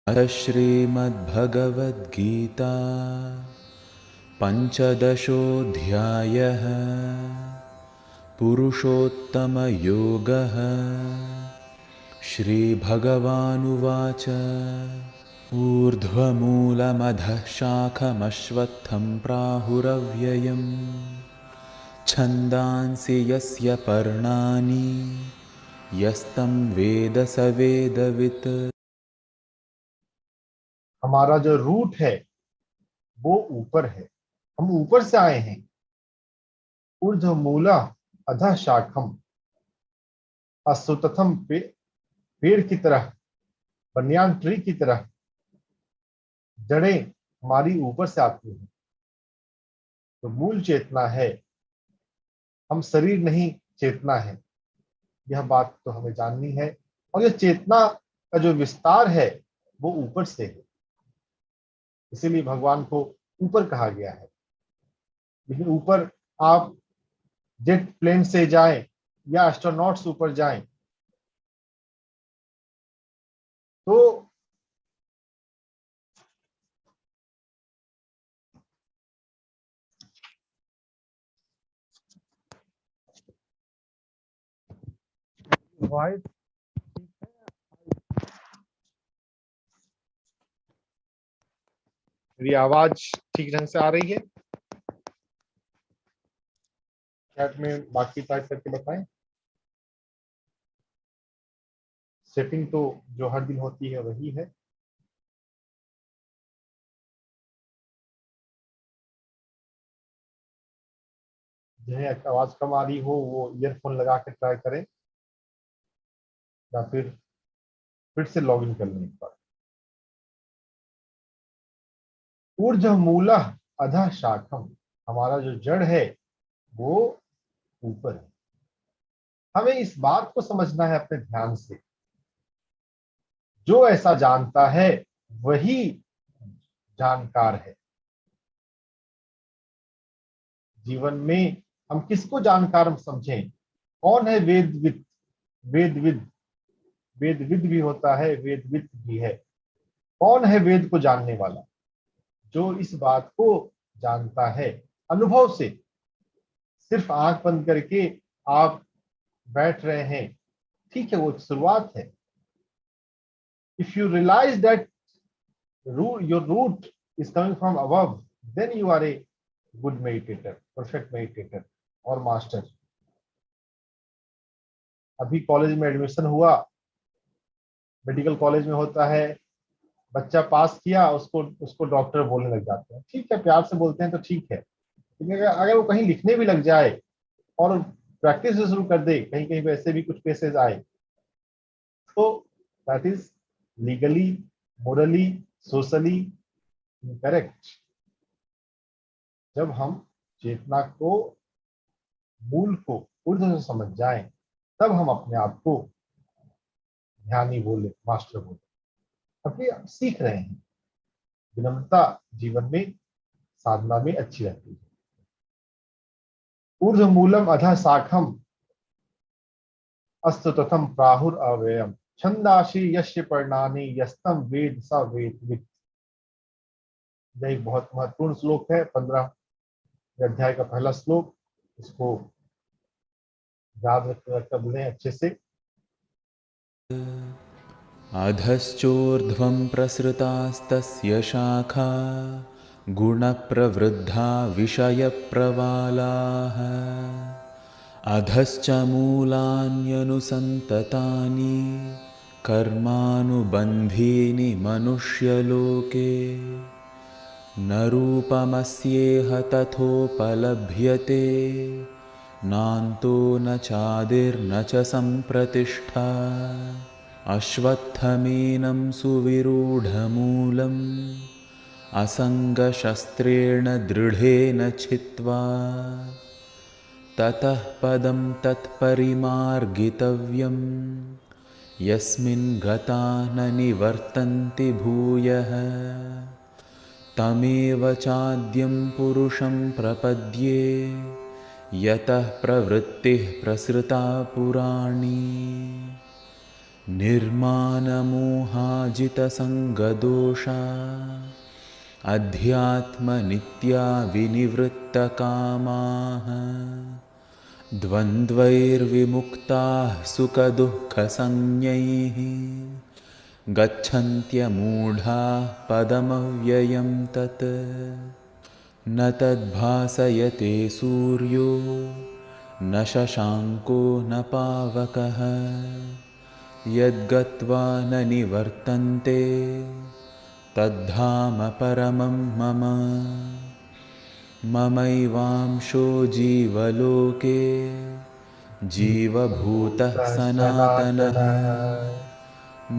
श्रीमद्भगवद्गीता पञ्चदशोऽध्यायः पुरुषोत्तमयोगः। श्रीभगवानुवाच ऊर्ध्वमूलमधः शाखमश्वत्थं प्राहुरव्ययम् छन्दांसि यस्य पर्णानि यस्तं वेद स वेदवित्। हमारा जो रूट है वो ऊपर है, हम ऊपर से आए हैं। ऊर्ध्व मूला अधः शाखम, असुतथम पेड़ की तरह, बनियान ट्री की तरह जड़ें हमारी ऊपर से आती हैं। तो मूल चेतना है, हम शरीर नहीं, चेतना है। यह बात तो हमें जाननी है। और यह चेतना का जो विस्तार है वो ऊपर से है, इसीलिए भगवान को ऊपर कहा गया है। लेकिन ऊपर आप जेट प्लेन से जाएं या एस्ट्रोनॉट्स ऊपर जाएं तो वॉइस मेरी आवाज ठीक ढंग से आ रही है? चैट में बाकी टाइप करके बताएं। सेटिंग तो जो हर दिन होती है वही है। जिन्हें आवाज कम आ रही हो वो ईयरफोन लगा के ट्राई करें या फिर से लॉग इन कर लें एक बार। ऊर्ध्व मूला अधः शाखम, हमारा जो जड़ है वो ऊपर है। हमें इस बात को समझना है अपने ध्यान से। जो ऐसा जानता है वही जानकार है। जीवन में हम किसको जानकार समझें? कौन है वेदविद? वेदविद, वेदविद भी होता है, वेदविद भी है। कौन है वेद को जानने वाला? जो इस बात को जानता है अनुभव से। सिर्फ आंख बंद करके आप बैठ रहे हैं, ठीक है, वो शुरुआत है। If you realise that your root is coming from above, then you are a good meditator, perfect meditator और मास्टर। अभी कॉलेज में एडमिशन हुआ, मेडिकल कॉलेज में होता है, बच्चा पास किया, उसको उसको डॉक्टर बोलने लग जाते हैं। ठीक है, प्यार से बोलते हैं तो ठीक है। लेकिन अगर वो कहीं लिखने भी लग जाए और प्रैक्टिस शुरू कर दे, कहीं कहीं पे ऐसे भी कुछ केसेस आए, तो that is legally, morally, socially incorrect. जब हम चेतना को, मूल को ऊर्ध्व से समझ जाएं, तब हम अपने आप को ध्यानी बोले, मास्टर बोले। अभी आप सीख रहे हैं। विनम्रता जीवन में, साधना में अच्छी रहती है। ऊर्ध्व मूलम अधः शाखम अस्तु तथम प्राहुर अव्ययम छंदाशी यस्य पर्णानि यस्तम वेद स वेदवित्। यह एक बहुत महत्वपूर्ण श्लोक है, 15 अध्याय का पहला श्लोक। इसको याद रखकर बोलें अच्छे से। अधश्चोर्ध्वं प्रसृतास्तस्य शाखा गुणप्रवृद्धा विषयप्रवालाः अधश्च मूलान्यनुसन्ततानि कर्मानुबन्धीनि मनुष्यलोके न रूपमस्येह तथोपलभ्यते नान्तो न चादिर्न च सम्प्रतिष्ठा अश्वत्थमेनं सुविरूढमूलम् असङ्गशस्त्रेण दृढेन छित्त्वा ततः पदं तत्परिमार्गितव्यम् यस्मिन् गता न निवर्तन्ति भूयः तमेव चाद्यं पुरुषं प्रपद्ये यतः प्रवृत्तिः प्रसृता पुराणी। निर्मानमोहाजितसङ्गदोषा अध्यात्मनित्या विनिवृत्तकामाः द्वन्द्वैर्विमुक्ताः सुखदुःखसंज्ञैः गच्छन्त्यमूढाः पदमव्ययं तत् न तद्भासयते सूर्यो न शशाङ्को न पावकः यद्गत्वा न निवर्तन्ते तद्धाम परमं मम ममैवांशो जीवलोके जीवभूतः सनातनः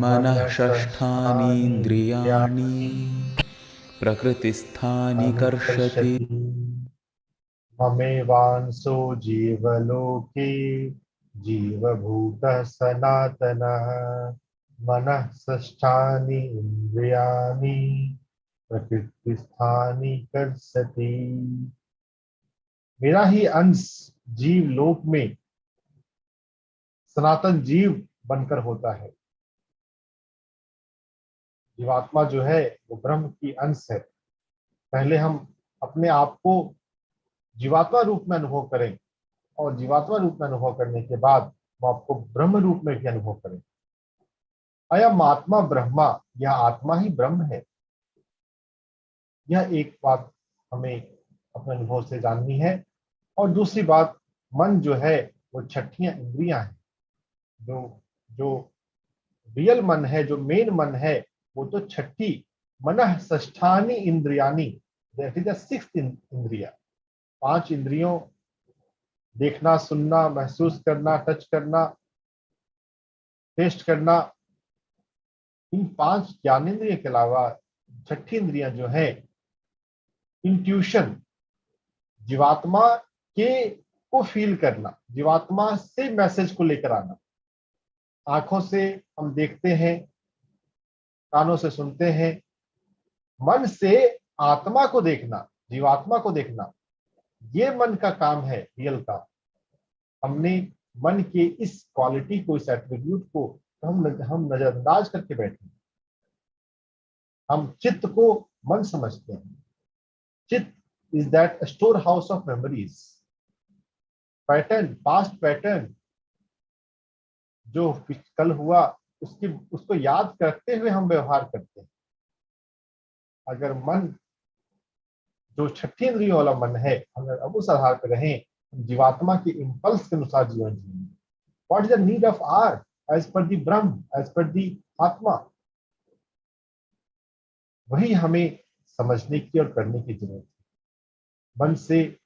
मनः षष्ठानीन्द्रियाणि प्रकृतिस्थानि कर्षति। ममेवांसो जीवलोके जीवभूतः सनातनः मनः षष्ठानि इंद्रियाणि प्रकृतिस्थानि कर्षति। मेरा ही अंश जीव लोक में सनातन जीव बनकर होता है। जीवात्मा जो है वो ब्रह्म की अंश है। पहले हम अपने आप को जीवात्मा रूप में अनुभव करें और जीवात्मा रूप में अनुभव करने के बाद वो आपको ब्रह्म रूप में भी अनुभव करें। अयम आत्मा ब्रह्मा, यह आत्मा ही ब्रह्म है। यह एक बात हमें अपने अनुभव से जाननी है। और दूसरी बात, मन जो है वो छठियां इंद्रियां हैं। जो रियल मन है, जो मेन मन है, वो तो छठी मनः षष्ठानि इंद्रियानि, दैट इज द सिक्स्थ इंद्रिया। 5 इंद्रियों, देखना, सुनना, महसूस करना, टच करना, टेस्ट करना, इन 5 ज्ञानेंद्रिय के अलावा छठी इंद्रियां जो है इंट्यूशन, जीवात्मा के को फील करना, जीवात्मा से मैसेज को लेकर आना। आंखों से हम देखते हैं, कानों से सुनते हैं, मन से आत्मा को देखना, जीवात्मा को देखना, ये मन का काम है, रियल काम। हमने मन के इस क्वालिटी को, इस एट्रीब्यूट को हम नजरअंदाज करके बैठे। हम चित्त को मन समझते हैं। चित्त is that store house of memories, pattern, past pattern जो कल हुआ उसको याद करते हुए हम व्यवहार करते हैं। अगर मन जो छठी इंद्रियों वाला मन है, अगर अब उस आधार पर रहें, जीवात्मा के इंपल्स के अनुसार जीवन जिएंगे। What is the need of our age पर दी ब्रह्म, एज पर दी आत्मा, वही हमें समझने की और करने की जरूरत है। मन से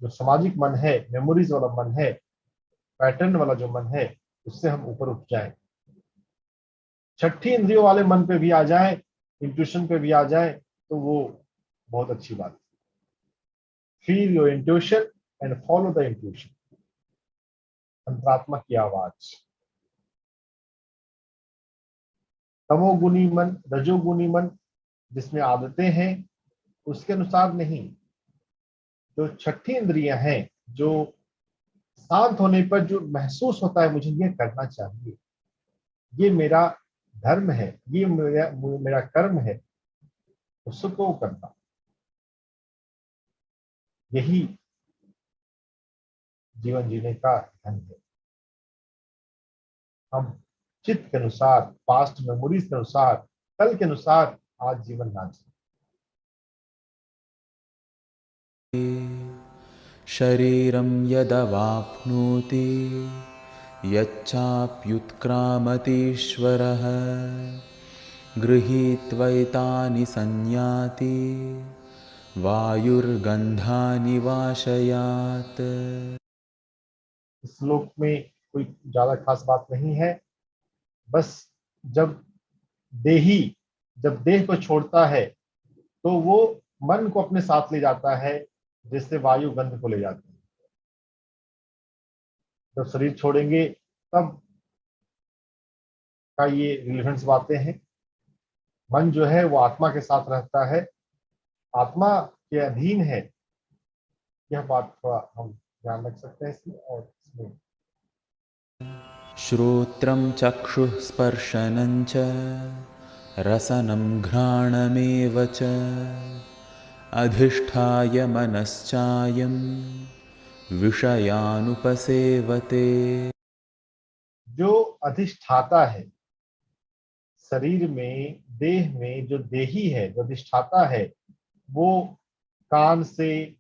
जो सामाजिक मन है, मेमोरीज वाला मन है, पैटर्न वाला जो मन है, उससे हम ऊपर उठ जाएं। छठी इंद्रियों वाले मन पे भी आ जाएं, इंट्यूशन पे भी आ जाएं, तो वो बहुत अच्छी बात है। Feel your intuition and follow the intuition, अंतरात्मा की आवाज। तमोगुनी मन, रजोगुनी मन जिसमें आदतें हैं, उसके अनुसार नहीं। जो छठी इंद्रियां हैं, जो शांत होने पर जो महसूस होता है मुझे ये करना चाहिए, ये मेरा धर्म है, ये मेरा कर्म है, उसको करना, यही जीवन जीने का ढंग है। हम चित्त के अनुसार, पास्ट मेमोरीज के अनुसार, कल के अनुसार आज जीवन ना जिए। शरीरं यदवाप्नोति यच्चाप्युत्क्रामतीश्वरः गृहीत्वैतानि संयाति वायुर्गन्धानि वाशयात्। इस श्लोक में कोई ज्यादा खास बात नहीं है। बस जब देह को छोड़ता है तो वो मन को अपने साथ ले जाता है, जिससे वायु गंध को ले जाती है। जब शरीर छोड़ेंगे तब का ये रिलेवेंस बातें हैं। मन जो है वो आत्मा के साथ रहता है, आत्मा के अधीन है। यह बात थोड़ा हम ध्यान रख सकते हैं इसमें। और इसमें श्रोत्रं चक्षुः स्पर्शनं च रसनं घ्राणमेव च अधिष्ठाय मनश्चायं विषयानुपसेवते। जो अधिष्ठाता है शरीर में, देह में, जो देही है, जो अधिष्ठाता है, वो कान से,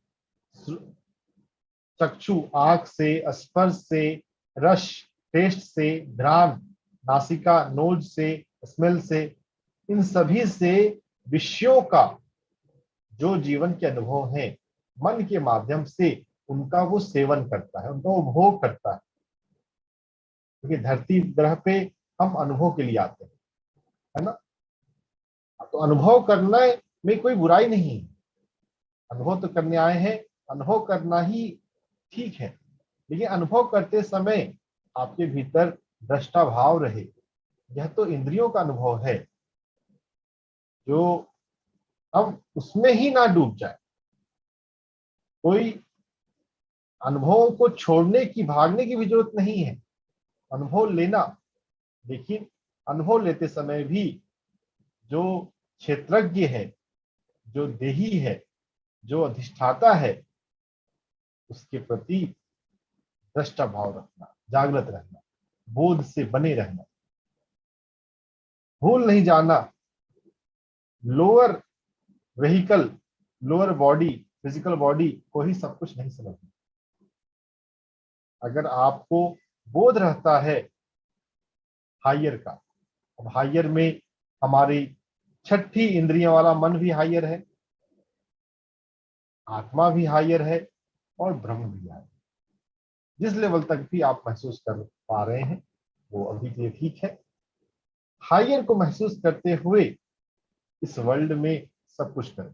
चक्षु आंख से, स्पर्श से, रस टेस्ट से, घ्राण नासिका नोज से, स्मेल से, इन सभी से विषयों का जो जीवन के अनुभव है मन के माध्यम से उनका वो सेवन करता है, उनका वो भोग करता है। क्योंकि धरती ग्रह पे हम अनुभव के लिए आते हैं, है ना। तो अनुभव करने में कोई बुराई नहीं है, अनुभव तो करने आए हैं, अनुभव करना ही ठीक है। लेकिन अनुभव करते समय आपके भीतर दृष्टा भाव रहे। यह तो इंद्रियों का अनुभव है, जो हम उसमें ही ना डूब जाए। कोई अनुभवों को छोड़ने की, भागने की भी जरूरत नहीं है, अनुभव लेना। लेकिन अनुभव लेते समय भी जो क्षेत्रज्ञ है, जो देही है, जो अधिष्ठाता है, उसके प्रति दृष्टा भाव रखना, जागृत रहना, बोध से बने रहना, भूल नहीं जाना। Lower vehicle, lower body, physical body को ही सब कुछ नहीं समझना। अगर आपको बोध रहता है हायर का, अब हायर में हमारी छठी इंद्रियों वाला मन भी हायर है, आत्मा भी हायर है और ब्रह्म भी हायर। जिस लेवल तक भी आप महसूस कर पा रहे हैं वो अभी के लिए ठीक है। हायर को महसूस करते हुए इस वर्ल्ड में सब कुछ करें।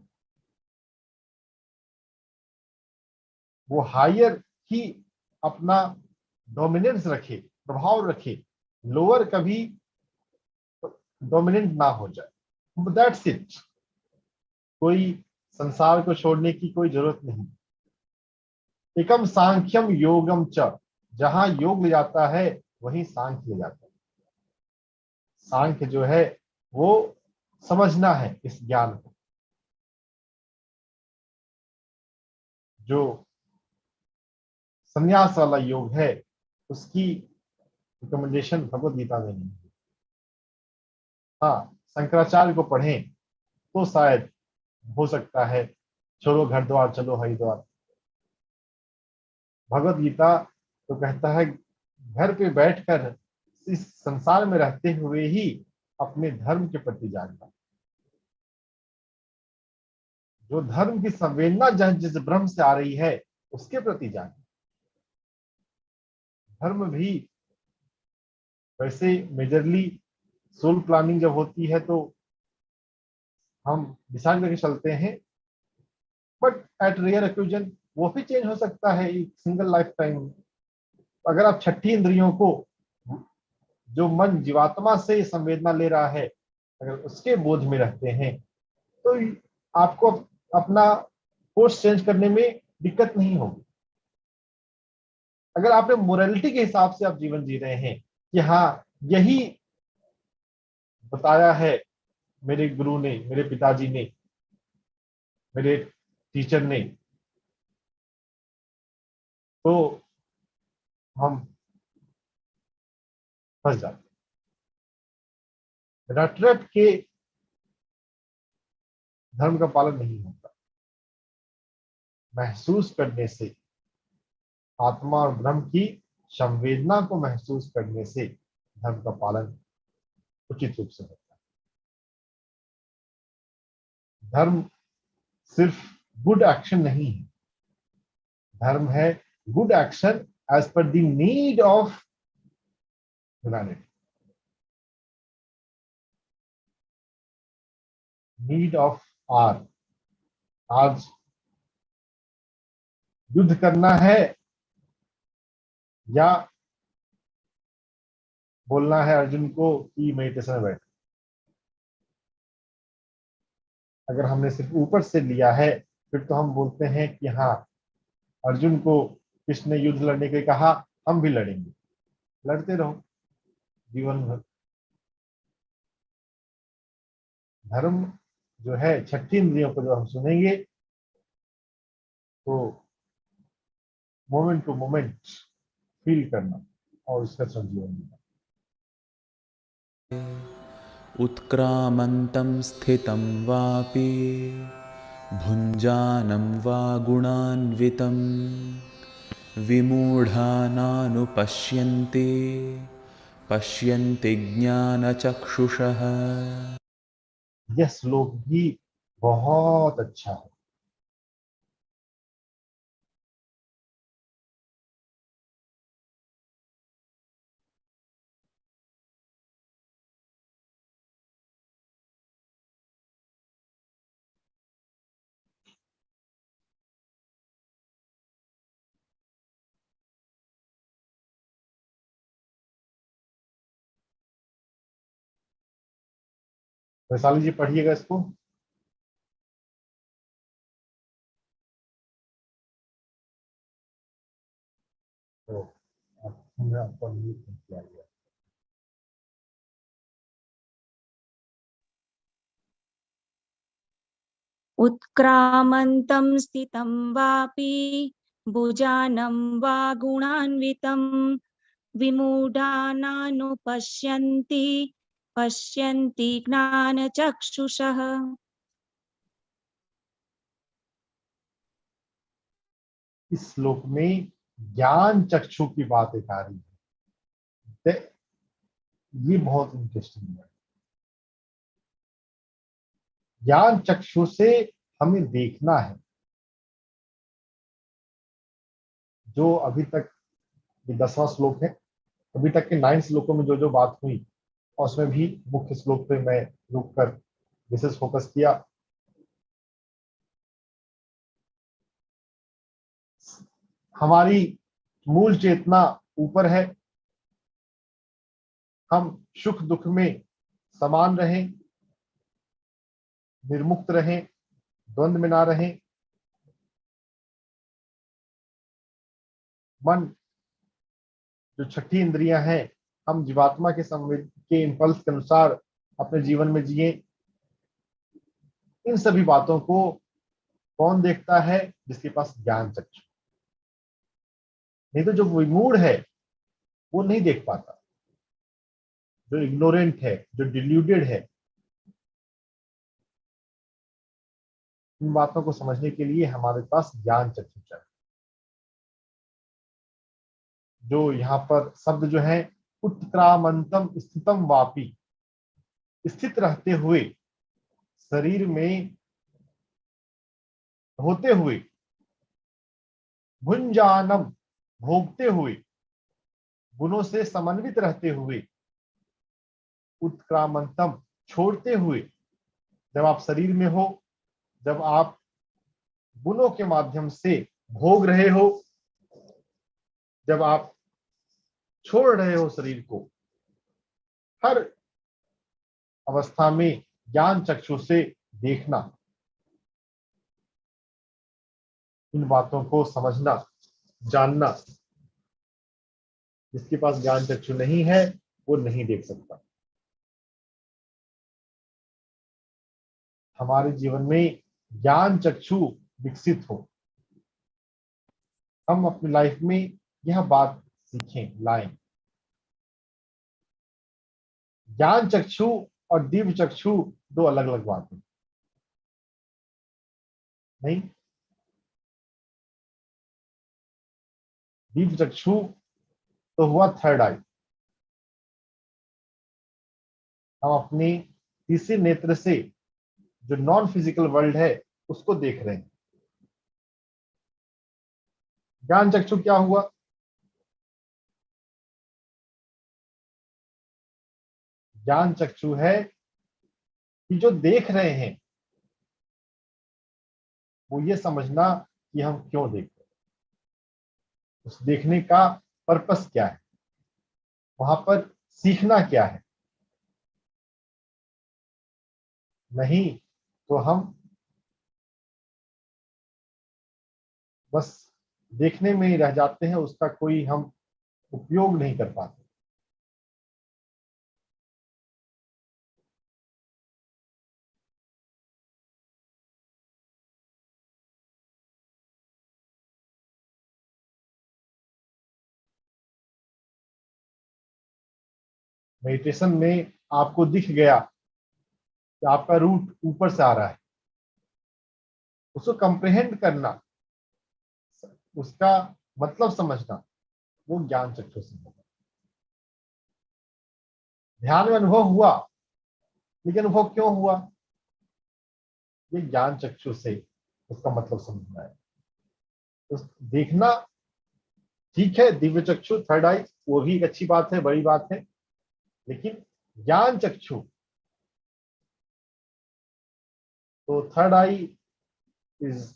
वो हायर ही अपना डोमिनेंस रखे, प्रभाव रखे, लोअर कभी डोमिनेंट ना हो जाए। That's it. कोई संसार को छोड़ने की कोई जरूरत नहीं। एकम सांख्यम योगम च, जहां योग ले जाता है वहीं सांख्य ले जाता है। सांख्य जो है वो समझना है इस ज्ञान को। जो संन्यास वाला योग है उसकी रिकमेंडेशन भगवद गीता में नहीं है। हाँ, शंकराचार्य को पढ़ें तो शायद हो सकता है, छोड़ो घर द्वार चलो हरिद्वार। भगवद गीता तो कहता है घर पे बैठकर इस संसार में रहते हुए ही अपने धर्म के प्रति जागना। जो धर्म की संवेदना जिस ब्रह्म से आ रही है उसके प्रति जागना। धर्म भी वैसे मेजरली सोल प्लानिंग जब होती है तो हम डिसाइड करके चलते हैं, बट एट रेयर ओकेजन वो भी चेंज हो सकता है एक सिंगल लाइफ टाइम। अगर आप छठी इंद्रियों को, जो मन जीवात्मा से संवेदना ले रहा है, अगर उसके बोध में रहते हैं तो आपको अपना कोर्स चेंज करने में दिक्कत नहीं होगी। अगर आपने मोरालिटी के हिसाब से आप जीवन जी रहे हैं कि हाँ यही बताया है मेरे गुरु ने, मेरे पिताजी ने, मेरे टीचर ने, तो हम फंस जाते हैं। रट रट के धर्म का पालन नहीं होता। महसूस करने से, आत्मा और ब्रह्म की संवेदना को महसूस करने से धर्म का पालन उचित रूप से होता है। धर्म सिर्फ गुड एक्शन नहीं है, धर्म है good action as per the need of humanity, need of आर। आज युद्ध करना है या बोलना है अर्जुन को कि मेडिटेशन में बैठ। अगर हमने सिर्फ ऊपर से लिया है फिर तो हम बोलते हैं कि हाँ अर्जुन को कृष्ण ने युद्ध लड़ने के लिए कहा, हम भी लड़ेंगे। लड़ते रहो, जीवन भर। धर्म जो है छठी इंद्रियों को जो हम सुनेंगे तो मोमेंट टू मोमेंट फील करना और उसका संजीवन मिलना। उत्क्रामन्तं स्थितं वापि भुञ्जानं वा गुणान्वितं विमूढानानुपश्यन्ति पश्यन्ति ज्ञानचक्षुषः। यह श्लोक भी बहुत अच्छा है। वैशाली जी पढ़िएगा इसको। तो हमने आपको अनम्यूट किया गया। उत्क्रामन्तं स्थितं वापि भुजानं वा गुणान्वितं विमूढानानुपश्यन्ति पश्यन्ति ज्ञानचक्षुषः। इस श्लोक में ज्ञान चक्षु की बात एक आ रही है। ये बहुत इंटरेस्टिंग है। ज्ञान चक्षु से हमें देखना है। जो अभी तक ये 10वां श्लोक है, अभी तक के 9 श्लोकों में जो जो बात हुई और उसमें भी मुख्य श्लोक पे मैं रुककर विशेष फोकस किया। हमारी मूल चेतना ऊपर है। हम सुख दुख में समान रहें, निर्मुक्त रहें, द्वंद्व में ना रहें। मन जो छठी इंद्रियां हैं, हम जीवात्मा के संवेद के इंपल्स के अनुसार अपने जीवन में जिए। इन सभी बातों को कौन देखता है? जिसके पास ज्ञान चक्षु। नहीं तो जो विमूढ़ है वो नहीं देख पाता। जो इग्नोरेंट है, जो डिल्यूडेड है, इन बातों को समझने के लिए हमारे पास ज्ञान चक्षु चाहिए। जो यहाँ पर शब्द जो है उत्क्रामंतम स्थितम वापी, स्थित रहते हुए, शरीर में होते हुए, भुंजानम भोगते हुए, गुणों से समन्वित रहते हुए, उत्क्रामंतम छोड़ते हुए। जब आप शरीर में हो, जब आप गुणों के माध्यम से भोग रहे हो, जब आप छोड़ रहे हो शरीर को, हर अवस्था में ज्ञान चक्षु से देखना, इन बातों को समझना, जानना। जिसके पास ज्ञान चक्षु नहीं है वो नहीं देख सकता। हमारे जीवन में ज्ञान चक्षु विकसित हो, हम अपनी लाइफ में यह बात सीखें, लाएं। ज्ञान चक्षु और दिव्य चक्षु दो अलग अलग बातें नहीं। दिव्य चक्षु तो हुआ थर्ड आई। हम अपने तीसरे नेत्र से जो नॉन फिजिकल वर्ल्ड है उसको देख रहे हैं। ज्ञान चक्षु क्या हुआ? ज्ञान चक्षु है कि जो देख रहे हैं वो ये समझना कि हम क्यों देख रहे हैं, उस देखने का पर्पस क्या है, वहां पर सीखना क्या है। नहीं तो हम बस देखने में ही रह जाते हैं, उसका कोई हम उपयोग नहीं कर पाते। मेडिटेशन में आपको दिख गया कि आपका रूट ऊपर से आ रहा है, उसको कंप्रिहेंड करना, उसका मतलब समझना, वो ज्ञान चक्षु से होगा। ध्यान में अनुभव हुआ, लेकिन अनुभव क्यों हुआ, ये ज्ञान चक्षु से उसका मतलब समझना है। तो देखना ठीक है, दिव्य चक्षु, थर्ड आई, वो भी एक अच्छी बात है, बड़ी बात है, लेकिन ज्ञान चक्षु, तो थर्ड आई इज,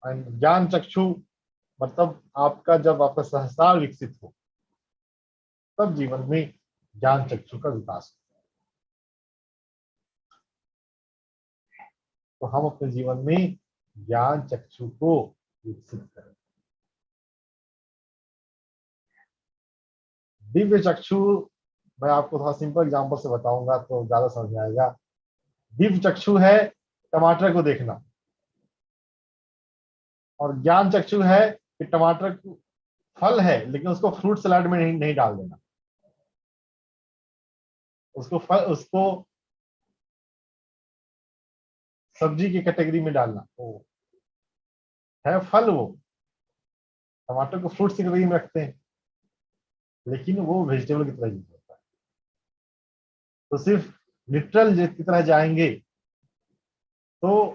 ज्ञान चक्षु मतलब आपका जब आपका सहस्रार विकसित हो, तब जीवन में ज्ञान चक्षु का विकास हो। तो हम अपने जीवन में ज्ञान चक्षु को विकसित करें। दिव्य चक्षु, मैं आपको थोड़ा सिंपल एग्जांपल से बताऊंगा तो ज्यादा समझ में आएगा। दिव्य चक्षु है टमाटर को देखना, और ज्ञान चक्षु है कि टमाटर फल है लेकिन उसको फ्रूट सलाद में नहीं डाल देना, उसको सब्जी की कैटेगरी में डालना। वो है फल, वो टमाटर को फ्रूट की कैटेगरी में रखते हैं, लेकिन वो वेजिटेबल की तरह यूज होता है। तो सिर्फ लिटरल की तरह जाएंगे तो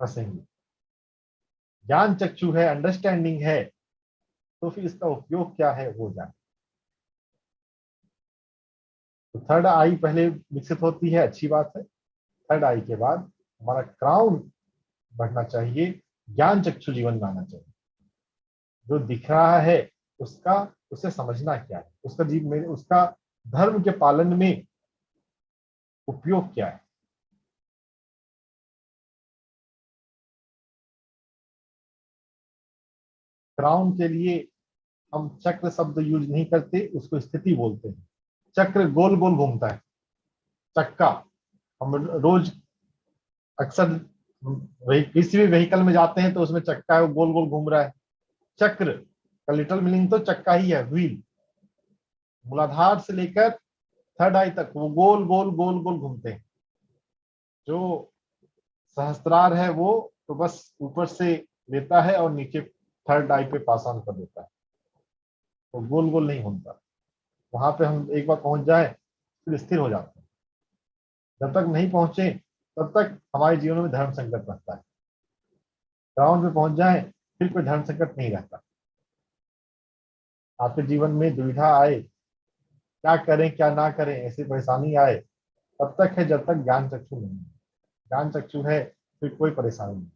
फंसेंगे। ज्ञान चक्षु है, अंडरस्टैंडिंग है, तो फिर इसका उपयोग क्या है वो जाने। तो थर्ड आई पहले विकसित होती है, अच्छी बात है। थर्ड आई के बाद हमारा क्राउन बढ़ना चाहिए, ज्ञान चक्षु जीवन में आना चाहिए। जो दिख रहा है उसका, उसे समझना क्या है, उसका उसका धर्म के पालन में उपयोग क्या है। क्राउन के लिए हम चक्र शब्द यूज नहीं करते, उसको स्थिति बोलते हैं। चक्र गोल गोल घूमता है, चक्का। हम रोज अक्सर किसी भी व्हीकल में जाते हैं तो उसमें चक्का है, वो गोल गोल घूम रहा है। चक्र का लिटरल मीनिंग तो चक्का ही है, व्हील। मूलाधार से लेकर थर्ड आई तक वो गोल गोल गोल गोल घूमते हैं। जो सहस्त्रार है वो तो बस ऊपर से लेता है और नीचे थर्ड आई पे पास ऑन कर देता है, तो गोल गोल नहीं घूमता। वहां पे हम एक बार पहुंच जाए फिर स्थिर हो जाते हैं। जब तक नहीं पहुंचे तब तक हमारे जीवन में धर्म संकट रहता है। ग्राउंड पे पहुंच जाए फिर कोई धर्म संकट नहीं रहता। आपके जीवन में दुविधा आए, क्या करें क्या ना करें, ऐसी परेशानी आए, तब तक है जब तक ज्ञान चक्षु नहीं है। ज्ञान चक्षु है फिर कोई परेशानी नहीं।